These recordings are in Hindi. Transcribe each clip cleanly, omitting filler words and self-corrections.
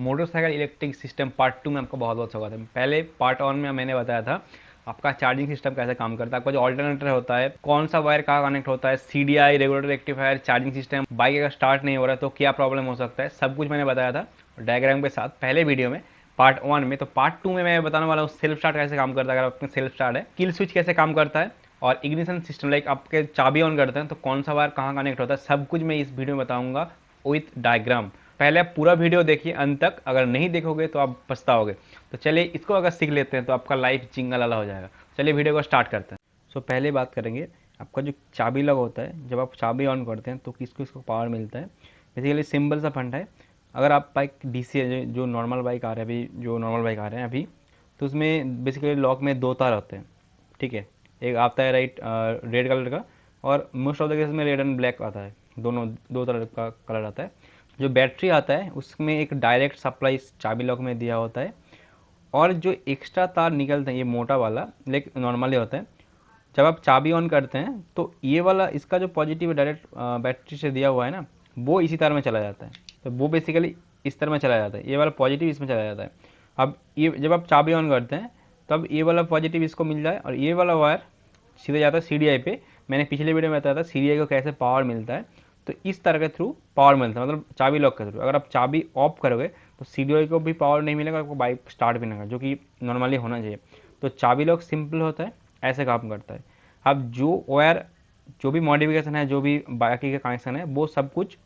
मोटरसाइकिल इलेक्ट्रिक सिस्टम पार्ट 2 में आपका बहुत बहुत स्वागत है। पहले पार्ट 1 में मैंने बताया था आपका चार्जिंग सिस्टम कैसे काम करता है, आपका जो ऑल्टरनेटर होता है, कौन सा वायर कहाँ कनेक्ट होता है, CDI, regulator, rectifier, charging system, bike अगर स्टार्ट नहीं हो रहा है तो क्या प्रॉब्लम हो सकता है, सब कुछ मैंने बताया था डायग्राम के साथ पहले वीडियो में पार्ट 1 में। तो पार्ट 2 में मैं बताने वाला हूँ सेल्फ स्टार्ट कैसे काम करता है, अगर आपका सेल्फ स्टार्ट है, किल स्विच कैसे काम करता है, और इग्निशन सिस्टम लाइक आपके चाबी ऑन करते हैं तो कौन सा वायर कहाँ कनेक्ट होता है, सब कुछ मैं इस वीडियो में बताऊंगा विथ डायग्राम। पहले आप पूरा वीडियो देखिए अंत तक, अगर नहीं देखोगे तो आप पछताओगे। तो चलिए इसको अगर सीख लेते हैं तो आपका लाइफ जिंगल वाला हो जाएगा। चलिए वीडियो को स्टार्ट करते हैं। पहले बात करेंगे आपका जो चाबी लॉक होता है, जब आप चाबी ऑन करते हैं तो किसको किसको पावर मिलता है। बेसिकली सिंपल सा फंड है, अगर आप बाइक डीसी है, जो नॉर्मल बाइक आ रहे हैं अभी, जो नॉर्मल बाइक आ रहे हैं अभी, तो उसमें बेसिकली लॉक में दो तार होते हैं, ठीक है। एक आता है राइट रेड कलर का, और मोस्ट ऑफ द केस में रेड एंड ब्लैक आता है, दोनों दो तरह का कलर आता है। जो बैटरी आता है उसमें एक डायरेक्ट सप्लाई चाबी लॉक में दिया होता है, और जो एक्स्ट्रा तार निकलते हैं ये मोटा वाला लेकिन नॉर्मली होता है, जब आप चाबी ऑन करते हैं तो ये वाला इसका जो पॉजिटिव डायरेक्ट बैटरी से दिया हुआ है ना, वो इसी तार में चला जाता है। तो वो बेसिकली इस तरह में चला जाता है, ये वाला पॉजिटिव इसमें चला जाता है। अब ये जब आप चाबी ऑन करते हैं तब ये वाला पॉजिटिव इसको मिल जाए, और ये वाला वायर सीधे जाता है सीडीआई पे। मैंने पिछले वीडियो में बताया था सीडीआई को कैसे पावर मिलता है, तो इस तरह के थ्रू पावर मिलता है, मतलब चाबी लॉक के थ्रू। अगर आप चाबी ऑफ करोगे तो सीडीआई को भी पावर नहीं मिलेगा, आपको बाइक स्टार्ट भी नहीं होगा, जो कि नॉर्मली होना चाहिए। तो चाबी लॉक सिंपल होता है, ऐसे काम करता है। अब जो वायर, जो भी मॉडिफिकेशन है, जो भी बाकी का कनेक्शन है, वो सब कुछ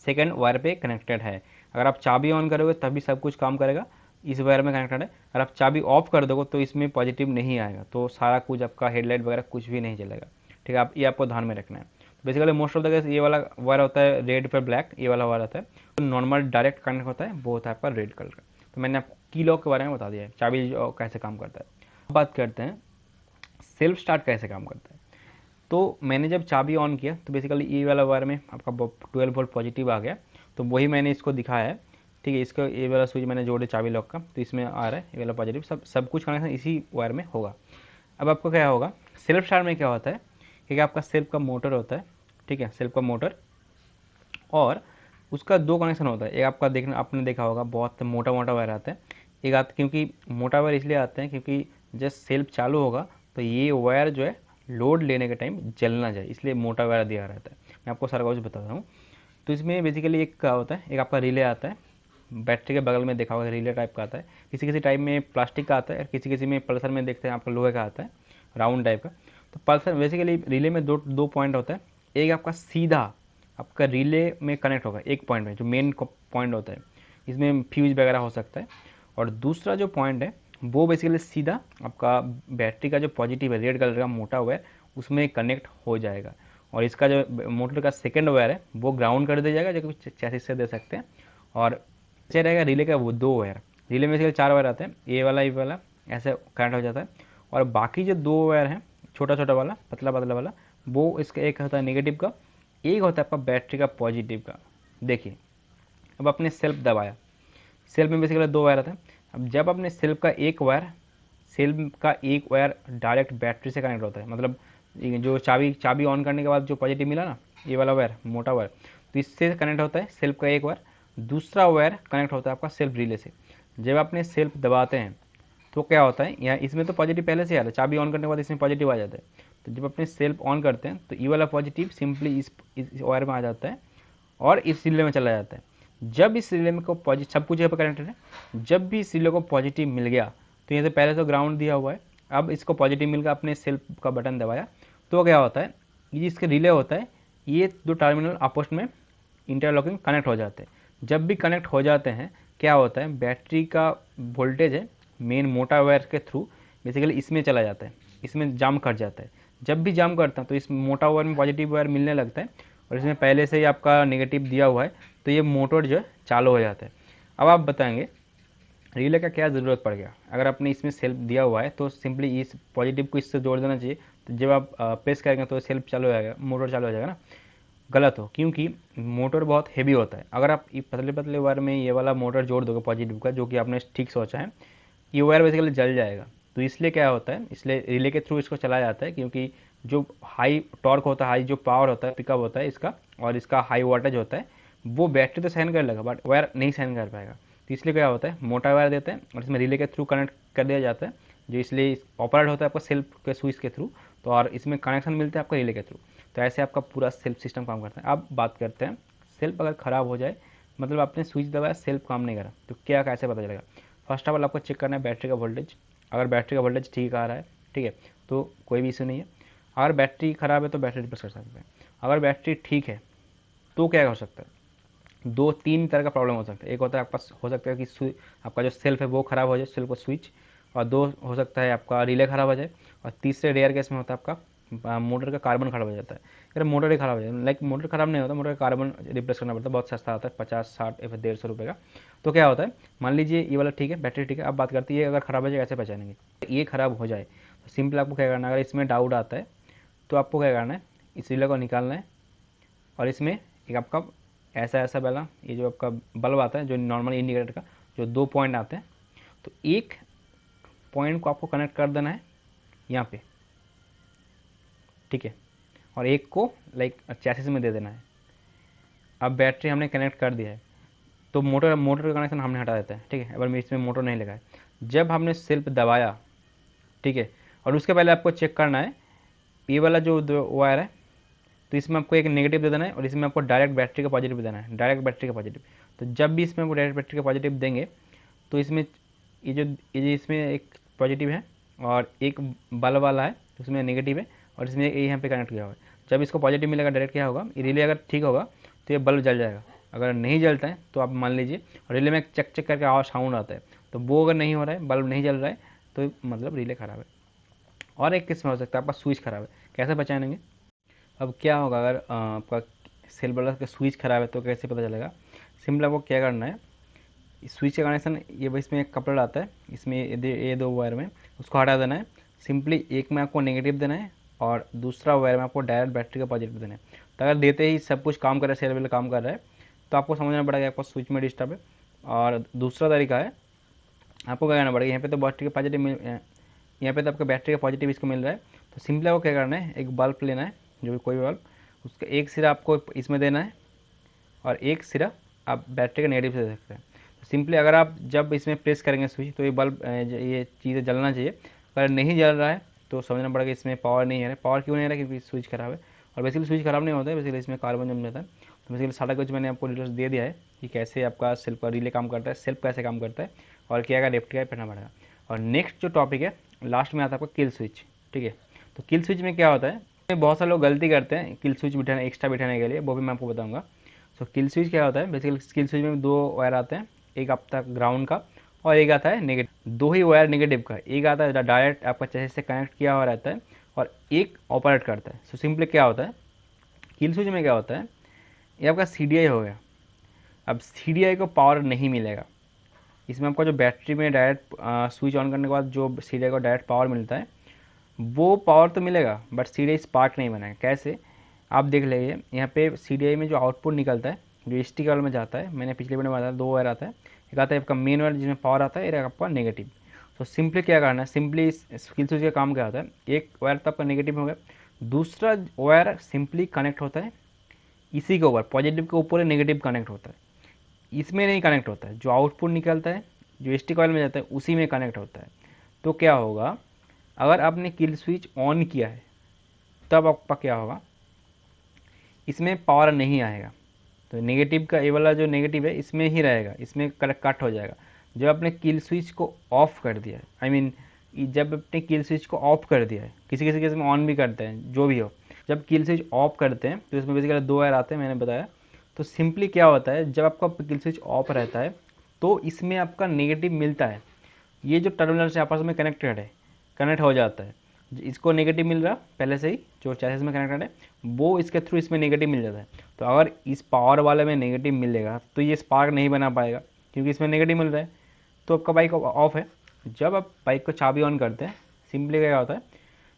सेकेंड वायर पे कनेक्टेड है। अगर आप चाबी ऑन करोगे तभी सब कुछ काम करेगा, इस वायर में कनेक्टेड है। अगर आप चाबी ऑफ कर दोगे तो इसमें पॉजिटिव नहीं आएगा, तो सारा कुछ आपका हेडलाइट वगैरह कुछ भी नहीं चलेगा, ठीक है। आप ये आपको ध्यान में रखना है। Basically most of the case ये वाला वायर होता है रेड पर ब्लैक, ये वाला वायर होता है। तो नॉर्मल डायरेक्ट कनेक्ट होता है, वो होता है आपका रेड कलर का। तो मैंने आपको की लॉक के बारे में बता दिया है, चाबी कैसे काम करता है। अब बात करते हैं सेल्फ स्टार्ट कैसे काम करता है। तो मैंने जब चाबी ऑन किया तो बेसिकली ये वाला वायर में आपका 12 वोल्ट पॉजिटिव आ गया, तो वही मैंने इसको दिखाया है, ठीक है। इसका ये वाला स्विच मैंने जोड़े चाबी लॉक का, तो इसमें आ रहा है ये वाला पॉजिटिव, सब कुछ कनेक्शन इसी वायर में होगा। अब आपको क्या होगा, सेल्फ स्टार्ट में क्या होता है, क्योंकि आपका सेल्फ का मोटर होता है, ठीक है, सेल्फ का मोटर, और उसका दो कनेक्शन होता है। एक आपका देखना, आपने देखा होगा बहुत मोटा मोटा वायर आता है, एक आता, क्योंकि मोटा वायर इसलिए आते हैं क्योंकि जब सेल्फ चालू होगा तो ये वायर जो है लोड लेने के टाइम जल ना जाए, इसलिए मोटा वायर दिया रहता है। मैं आपको सारा कुछ बताता हूँ। तो इसमें बेसिकली एक क्या होता है, एक आपका रिले आता है, बैटरी के बगल में देखा होगा रिले टाइप का आता है, किसी किसी टाइप में प्लास्टिक का आता है, और किसी किसी में पल्सर में देखते हैं आपका लोहे का आता है, राउंड टाइप का। तो पल्सर बेसिकली रिले में दो दो पॉइंट होता है। एक आपका सीधा आपका रिले में कनेक्ट होगा एक पॉइंट में, जो मेन पॉइंट होता है, इसमें फ्यूज वगैरह हो सकता है। और दूसरा जो पॉइंट है वो बेसिकली सीधा आपका बैटरी का जो पॉजिटिव है रेड कलर का मोटा हुआ है उसमें कनेक्ट हो जाएगा, और इसका जो मोटर का सेकंड वायर है वो ग्राउंड कर दिया जाएगा, जो कि चैसिस से दे सकते हैं। और बचा रहेगा रिले का वो दो वायर। रिले में से चार वायर आते हैं, ये वाला ऐसे कनेक्ट हो जाता है, और बाकी जो दो वायर हैं छोटा छोटा वाला पतला पतला वाला, वो इसका एक होता है नेगेटिव का, एक होता है आपका बैटरी का पॉजिटिव का। देखिए अब आपने सेल्फ दबाया, सेल्फ में बेसिकली दो वायर आते हैं। अब जब आपने सेल्फ का एक वायर डायरेक्ट बैटरी से कनेक्ट होता है, मतलब ये जो चाबी ऑन करने के बाद जो पॉजिटिव मिला ना, ये वाला वायर मोटा वायर, तो इससे कनेक्ट होता है सेल्फ का एक वायर। दूसरा वायर कनेक्ट होता है आपका सेल्फ रिले से। जब आपने सेल्फ दबाते हैं तो क्या होता है, यहाँ इसमें तो पॉजिटिव पहले से आ रहा है, चाबी ऑन करने के बाद इसमें पॉजिटिव आ जाता है। तो जब अपने सेल्फ ऑन करते हैं तो ये वाला पॉजिटिव सिंपली इस वायर में आ जाता है, और इस रिले में चला जाता है। जब इस रिले में को पॉजिटिव, सब कुछ यहाँ पर कनेक्टेड है, जब भी इस रिले को पॉजिटिव मिल गया, तो यहाँ से पहले तो ग्राउंड दिया हुआ है, अब इसको पॉजिटिव मिल गया, अपने सेल्फ का बटन दबाया, तो क्या होता है, ये इसके रिले होता है, ये दो टर्मिनल आपस में इंटरलॉकिंग कनेक्ट हो जाते हैं। जब भी कनेक्ट हो जाते हैं क्या होता है, बैटरी का वोल्टेज है मेन मोटा वायर के थ्रू बेसिकली इसमें चला जाता है, इसमें जाम कर जाता है। जब भी जाम करता है तो इस मोटा वायर में पॉजिटिव वायर मिलने लगता है, और इसमें पहले से ही आपका नेगेटिव दिया हुआ है, तो ये मोटर जो है चालू हो जाता है। अब आप बताएंगे रिले का क्या ज़रूरत पड़ गया, अगर आपने इसमें सेल्फ दिया हुआ है तो सिंपली इस पॉजिटिव को इससे जोड़ देना चाहिए, तो जब आप प्रेस करेंगे तो सेल्फ चालू हो जाएगा, मोटर चालू हो जाएगा ना। गलत हो, क्योंकि मोटर बहुत हेवी होता है। अगर आप पतले पतले वायर में ये वाला मोटर जोड़ दोगे पॉजिटिव का, जो कि आपने ठीक सोचा है, ये वायर बेसिकली जल जाएगा। तो इसलिए क्या होता है, इसलिए रिले के थ्रू इसको चलाया जाता है, क्योंकि जो हाई टॉर्क होता है, हाई जो पावर होता है, पिकअप होता है इसका, और इसका हाई वोल्टेज होता है, वो बैटरी तो सहन कर लेगा बट वायर नहीं सहन कर पाएगा। तो इसलिए क्या होता है, मोटा वायर देते हैं और इसमें रिले के थ्रू कनेक्ट कर दिया जाता है, जो इसलिए ऑपरेट होता है आपका सेल्फ के स्विच के थ्रू। तो और इसमें कनेक्शन मिलता है आपका रिले के थ्रू। तो ऐसे आपका पूरा सेल्फ सिस्टम काम करता है। अब बात करते हैं, सेल्फ अगर ख़राब हो जाए, मतलब आपने स्विच दबाया सेल्फ काम नहीं करा, तो क्या कैसे पता चलेगा। फर्स्ट ऑफ ऑल आपको चेक करना है बैटरी का वोल्टेज। अगर बैटरी का वोल्टेज ठीक आ रहा है, ठीक है, तो कोई भी इशू नहीं है। अगर बैटरी ख़राब है तो बैटरी रिप्लेस कर सकते हैं। अगर बैटरी ठीक है तो क्या हो सकता है, दो तीन तरह का प्रॉब्लम हो सकता है। एक होता है आपका, हो सकता है कि आपका जो सेल्फ है वो ख़राब हो जाए, सेल्फ को स्विच। और दो हो सकता है आपका रिले ख़राब हो जाए। और तीसरे रेयर केस में होता है आपका मोटर का कार्बन ख़राब हो जाता है। अगर मोटर ही ख़राब हो जाए, लाइक मोटर ख़राब नहीं होता, मोटर का कार्बन रिप्लेस करना पड़ता है, बहुत सस्ता आता है, 50-60 या फिर 150 रुपये का। तो क्या होता है, मान लीजिए ये वाला ठीक है, बैटरी ठीक है। अब बात करती है अगर ख़राब हो जाए कैसे पहचानेंगे। ये ख़राब हो जाए तो सिंपल आपको क्या करना है, अगर इसमें डाउट आता है तो आपको क्या करना है, इस रिले को निकालना है और इसमें एक आपका ऐसा ऐसा वाला ये जो आपका बल्ब आता है, जो नॉर्मल इंडिकेटर का जो 2 पॉइंट आते हैं, तो एक पॉइंट को आपको कनेक्ट कर देना है यहाँ पे, ठीक है, और एक को लाइक चैसिस में दे देना है। अब बैटरी हमने कनेक्ट कर दिया है, तो मोटर मोटर का कनेक्शन हमने हटा देता है, ठीक है। अब इसमें मोटर नहीं लगा है। जब हमने सेल्फ दबाया, ठीक है, और उसके पहले आपको चेक करना है ये वाला जो वायर है, तो इसमें आपको एक नेगेटिव दे देना है और इसमें आपको डायरेक्ट बैटरी का पॉजिटिव देना है, डायरेक्ट बैटरी का पॉजिटिव। तो जब भी इसमें आपको डायरेक्ट बैटरी का पॉजिटिव देंगे तो इसमें ये जो इसमें एक पॉजिटिव है और एक बल्ब वाला है उसमें नेगेटिव है, और इसमें यहाँ पे कनेक्ट किया हुआ है। जब इसको पॉजिटिव मिलेगा डायरेक्ट क्या होगा, ये रिले अगर ठीक होगा तो ये बल्ब जल जाएगा। अगर नहीं जलता है तो आप मान लीजिए रिले में चक चक करके आवाज़ साउंड आता है, तो वो अगर नहीं हो रहा है, बल्ब नहीं जल रहा है, तो मतलब रिले ख़राब है। और एक किस्म हो सकता है आपका स्विच ख़राब है। कैसे पहचानेंगे, अब क्या होगा अगर आपका सेल बल्ब का स्विच ख़राब है तो कैसे पता चलेगा। सिंपल आपको क्या करना है, स्विच का कनेक्शन ये इसमें एक कपड़ा आता है, इसमें ये दो वायर में उसको हटा देना है। सिंपली एक में आपको नेगेटिव देना है और दूसरा वायर में आपको डायरेक्ट बैटरी का पॉजिटिव देना है। तो अगर देते ही सब कुछ काम कर रहा है, सेल बल्ब काम कर रहा है, तो आपको समझना पड़ेगा आपको स्विच में डिस्टर्ब है। और दूसरा तरीका है, आपको क्या करना पड़ेगा, यहाँ पे तो बैटरी का पॉजिटिव यहाँ पे तो आपका बैटरी का पॉजिटिव इसको मिल रहा है, तो सिंपली आपको क्या करना है, एक बल्ब लेना है, जो भी कोई भी बल्ब, उसका एक सिरा आपको इसमें देना है और एक सिरा आप बैटरी का नेगेटिव से दे सकते हैं। तो सिंपली अगर आप जब इसमें प्रेस करेंगे स्विच तो ये बल्ब ये चीज़ें जलना चाहिए। अगर नहीं जल रहा है तो समझना पड़ेगा इसमें पावर नहीं है। पावर क्यों नहीं आ रहा है, क्योंकि स्विच खराब है। और बेसिकली स्विच खराब नहीं होता है, बेसिकली इसमें कार्बन जम जाता है। तो बेसिकली सारा कुछ मैंने आपको डिटेल्स दे दिया है कि कैसे आपका सेल्फ का रिले काम करता है, सेल्फ कैसे काम करता है और क्या क्या रेक्टिफाई करना पड़ेगा। और नेक्स्ट जो टॉपिक है लास्ट में आता है आपका किल स्विच, ठीक है। तो किल स्विच में क्या होता है, बहुत सारे लोग गलती करते हैं किल स्विच बिठाने, एक्स्ट्रा बिठाने के लिए, वो भी मैं आपको बताऊंगा। सो किल स्विच क्या होता है, बेसिकली किल स्विच में दो वायर आते हैं, एक आपका ग्राउंड का और एक आता है नेगेटिव। दो ही वायर नेगेटिव का, एक आता है डायरेक्ट आपका चैसिस से कनेक्ट किया हुआ रहता है और एक ऑपरेट करता है। सो सिंपली क्या होता है, किल स्विच में क्या होता है, ये आपका CDI हो गया। अब CDI को पावर नहीं मिलेगा, इसमें आपका जो बैटरी में डायरेक्ट स्विच ऑन करने के बाद जो CDI को डायरेक्ट पावर मिलता है वो पावर तो मिलेगा, बट CDI स्पार्क नहीं बनाएगा। कैसे, आप देख लीजिए यहाँ पे CDI में जो आउटपुट निकलता है, जो ST केबल में जाता है, मैंने पिछले वीडियो में बताया, दो वायर आता है, एक आता है आपका मेन वायर जिसमें पावर आता है, एक आपका नेगेटिव। तो सिंपली क्या करना है, सिंपली स्किल स्विच का काम क्या होता है, एक वायर तो आपका नेगेटिव हो गया, दूसरा वायर सिंपली कनेक्ट होता है इसी के ऊपर, पॉजिटिव के ऊपर नेगेटिव कनेक्ट होता है, इसमें नहीं कनेक्ट होता है। जो आउटपुट निकलता है जो ST कॉइल में जाता है उसी में कनेक्ट होता है। तो क्या होगा, अगर आपने किल स्विच ऑन किया है तब आपका क्या होगा, इसमें पावर नहीं आएगा। तो नेगेटिव का ये वाला जो नेगेटिव है इसमें ही रहेगा, इसमें कट हो जाएगा। जब आपने किल स्विच को ऑफ कर दिया है, आई मीन जब आपने किल स्विच को ऑफ कर दिया है, किसी किसी केस में ऑन भी करते हैं, जो भी हो, जब किल स्विच ऑफ करते हैं तो इसमें बेसिकली दो वायर आते हैं, मैंने बताया। तो सिंपली क्या होता है, जब आपका किल स्विच ऑफ रहता है तो इसमें आपका नेगेटिव मिलता है, ये जो टर्मिनल से आपस में कनेक्टेड है, कनेक्ट हो जाता है। इसको नेगेटिव मिल रहा पहले से ही, जो चैसिस में कनेक्टेड है वो इसके थ्रू इसमें नेगेटिव मिल जाता है। तो अगर इस पावर वाले में नेगेटिव मिलेगा तो ये स्पार्क नहीं बना पाएगा, क्योंकि इसमें नेगेटिव मिल रहा है, तो आपका बाइक ऑफ है। जब आप बाइक को चाबी ऑन करते हैं, सिंपली क्या होता है,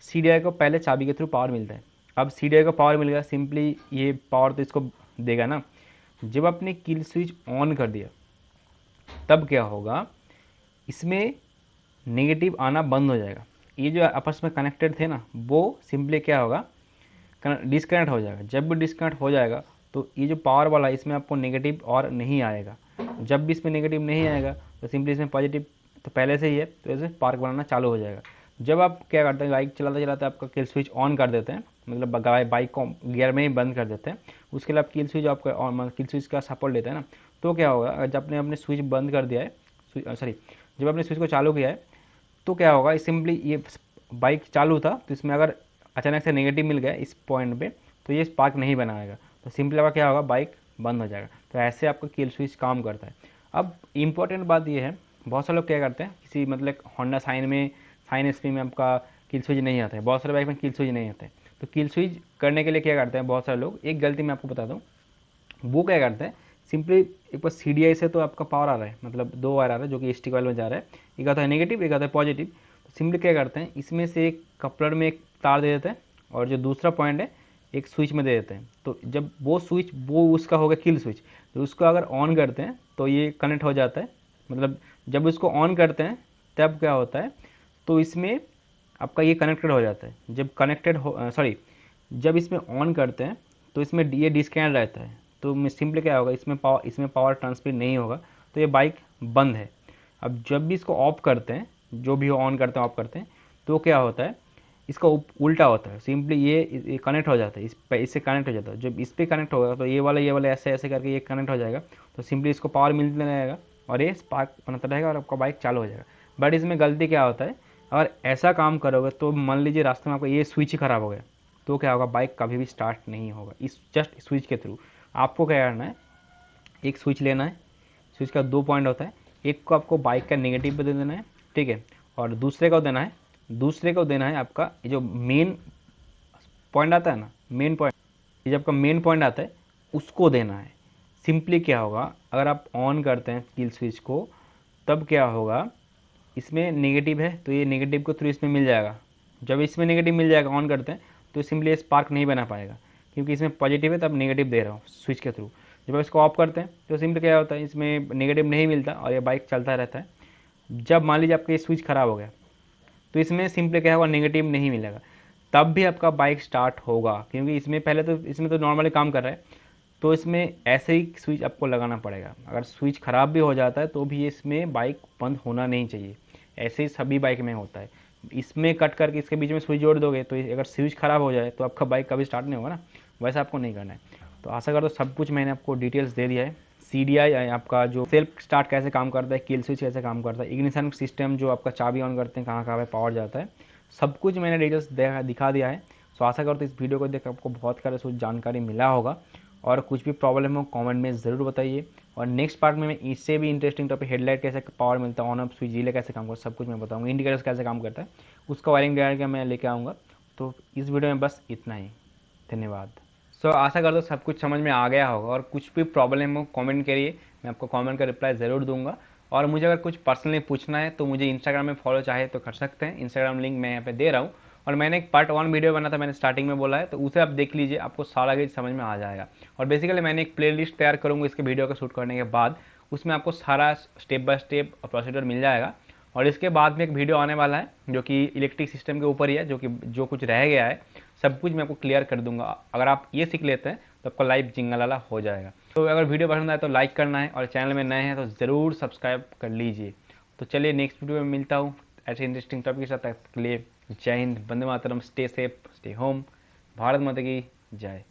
CDI को पहले चाबी के थ्रू पावर मिलता है। अब CDI को पावर मिल गया, सिंपली ये पावर तो इसको देगा ना। जब आपने किल स्विच ऑन कर दिया तब क्या होगा, इसमें नेगेटिव आना बंद हो जाएगा। ये जो आपस में कनेक्टेड थे ना, वो सिंपली क्या होगा, डिस्कनेक्ट हो जाएगा। जब भी डिस्कनेक्ट हो जाएगा तो ये जो पावर वाला इसमें आपको नेगेटिव और नहीं आएगा। जब भी इसमें नेगेटिव नहीं आएगा तो सिंपली इसमें पॉजिटिव तो पहले से ही है, तो इसमें स्पार्क बनाना चालू हो जाएगा। जब आप क्या करते हैं, बाइक चलाते चलाते आपका किल स्विच ऑन कर देते हैं, मतलब बाइक को गियर में ही बंद कर देते हैं, उसके लिए आप किल स्विच आपका ऑन, किल स्विच का सपोर्ट लेते हैं ना, तो क्या होगा, जब आपने अपने स्विच बंद कर दिया है, सॉरी, जब आपने स्विच को चालू किया है, तो क्या होगा, सिंपली ये बाइक चालू था तो इसमें अगर अचानक से नेगेटिव मिल गया इस पॉइंट पे, तो ये स्पार्क नहीं बनाएगा, तो सिंपली आपका क्या होगा, बाइक बंद हो जाएगा। तो ऐसे आपका किल स्विच काम करता है। अब इम्पोर्टेंट बात ये है, बहुत सारे लोग क्या करते हैं, किसी मतलब होंडा साइन में, साइन एसपी में आपका किल स्विच नहीं आता है, बहुत सारे बाइक में किल स्विच नहीं आता है। तो किल स्विच करने के लिए क्या करते हैं बहुत सारे लोग, एक गलती मैं आपको बताता हूँ, वो क्या करते हैं, सिंपली एक बार CDI से तो आपका पावर आ रहा है, मतलब 2 वायर आ रहा है जो कि स्टिक वायर में जा रहा है, एक आता है नेगेटिव, एक आता है पॉजिटिव। तो सिंपली क्या करते हैं, इसमें से एक कपलर में एक तार दे देते हैं, और जो दूसरा पॉइंट है एक स्विच में दे देते हैं। तो जब वो स्विच, वो उसका होगा किल स्विच, तो उसको अगर ऑन करते हैं तो ये कनेक्ट हो जाता है, मतलब जब उसको ऑन करते हैं तब क्या होता है, तो इसमें आपका ये कनेक्टेड हो जाता है। जब कनेक्टेड हो, सॉरी, जब इसमें ऑन करते हैं तो इसमें ये डिस्कनेक्ट रहता है, तो सिंपली क्या होगा, इसमें पावर ट्रांसफर नहीं होगा, तो ये बाइक बंद है। अब जब भी इसको ऑफ करते हैं, जो भी ऑन करते हैं ऑफ करते हैं, तो क्या होता है, इसका उल्टा होता है, सिंपली ये कनेक्ट हो जाता है, इससे कनेक्ट हो जाता है। जब इस पर कनेक्ट होगा तो ये वाला ऐसे ऐसे करके ये कनेक्ट हो जाएगा, तो सिंपली इसको पावर मिलने रहेगा और ये स्पार्क बनाता रहेगा और आपका बाइक चालू हो जाएगा। बट इसमें गलती क्या होता है, अगर ऐसा काम करोगे तो मान लीजिए रास्ते में आपका ये स्विच ही ख़राब हो गया, तो क्या होगा, बाइक कभी भी स्टार्ट नहीं होगा इस जस्ट स्विच के थ्रू। आपको क्या करना है, एक स्विच लेना है, स्विच का 2 पॉइंट होता है, एक को आपको बाइक का नेगेटिव पे दे देना है, ठीक है, और दूसरे को देना है आपका ये जो मेन पॉइंट आता है ना, मेन पॉइंट, ये जब आपका मेन पॉइंट आता है उसको देना है। सिंपली क्या होगा, अगर आप ऑन करते हैं किल स्विच को, तब क्या होगा, इसमें नेगेटिव है तो ये नेगेटिव को थ्रू इसमें मिल जाएगा। जब इसमें नेगेटिव मिल जाएगा ऑन करते हैं, तो सिंपली स्पार्क नहीं बना पाएगा, क्योंकि इसमें पॉजिटिव है तब नेगेटिव दे रहा हूँ स्विच के थ्रू। जब आप इसको ऑफ करते हैं तो सिंपली क्या होता है, इसमें नेगेटिव नहीं मिलता और ये बाइक चलता रहता है। जब मान लीजिए आपका ये स्विच ख़राब हो गया, तो इसमें सिंपली क्या होगा, नेगेटिव नहीं मिलेगा, तब भी आपका बाइक स्टार्ट होगा, क्योंकि इसमें पहले तो इसमें तो नॉर्मली काम कर रहा है। तो इसमें ऐसे ही स्विच आपको लगाना पड़ेगा, अगर स्विच ख़राब भी हो जाता है तो भी इसमें बाइक बंद होना नहीं चाहिए। ऐसे ही सभी बाइक में होता है, इसमें कट करके इसके बीच में स्विच जोड़ दोगे तो अगर स्विच ख़राब हो जाए तो आपका बाइक कभी स्टार्ट नहीं होगा ना, वैसा आपको नहीं करना है। तो आशा करता हूँ सब कुछ मैंने आपको डिटेल्स दे दिया है। CDI आपका जो सेल्फ स्टार्ट कैसे काम करता है, किल स्विच कैसे काम करता है, इग्निशन सिस्टम जो आपका चाबी ऑन करते हैं कहाँ कहाँ पे पावर जाता है, सब कुछ मैंने डिटेल्स दिखा दिया है। सो आशा करता हूँ इस वीडियो को देख आपको बहुत सारा जानकारी मिला होगा, और कुछ भी प्रॉब्लम हो कमेंट में ज़रूर बताइए। और नेक्स्ट पार्ट में मैं इससे भी इंटरेस्टिंग टॉपिक, हेडलाइट कैसे पावर मिलता है, ऑन ऑफ स्विच रिले कैसे काम करता है, सब कुछ मैं बताऊंगा, इंडिकेटर्स कैसे काम करता है, उसका वायरिंग डायग्राम मैं लेके आऊँगा। तो इस वीडियो में बस इतना ही, धन्यवाद। आशा करता हूँ सब कुछ समझ में आ गया होगा, और कुछ भी प्रॉब्लम हो कमेंट करिए, मैं आपको कमेंट का रिप्लाई ज़रूर दूंगा। और मुझे अगर कुछ पर्सनली पूछना है तो मुझे इंस्टाग्राम में फॉलो चाहे तो कर सकते हैं, इंस्टाग्राम लिंक मैं यहाँ पे दे रहा हूँ। और मैंने एक पार्ट 1 वीडियो बना था, मैंने स्टार्टिंग में बोला है, तो उसे आप देख लीजिए, आपको सारा चीज़ समझ में आ जाएगा। और बेसिकली मैंने एक प्लेलिस्ट तैयार करूँगा इसके वीडियो का शूट करने के बाद, उसमें आपको सारा स्टेप बाय स्टेप प्रोसीजर मिल जाएगा। और इसके बाद में एक वीडियो आने वाला है जो कि इलेक्ट्रिक सिस्टम के ऊपर ही है, जो कुछ रह गया है सब कुछ मैं आपको क्लियर कर दूंगा। अगर आप ये सीख लेते हैं तो आपका लाइफ जिंगलाला हो जाएगा। तो अगर वीडियो पसंद आए तो लाइक करना है, और चैनल में नए हैं तो ज़रूर सब्सक्राइब कर लीजिए। तो चलिए नेक्स्ट वीडियो में मिलता हूँ ऐसे इंटरेस्टिंग टॉपिक के साथ। तक के लिए जय हिंद, वंदे मातरम, stay safe, stay home, Bharat माता की जय।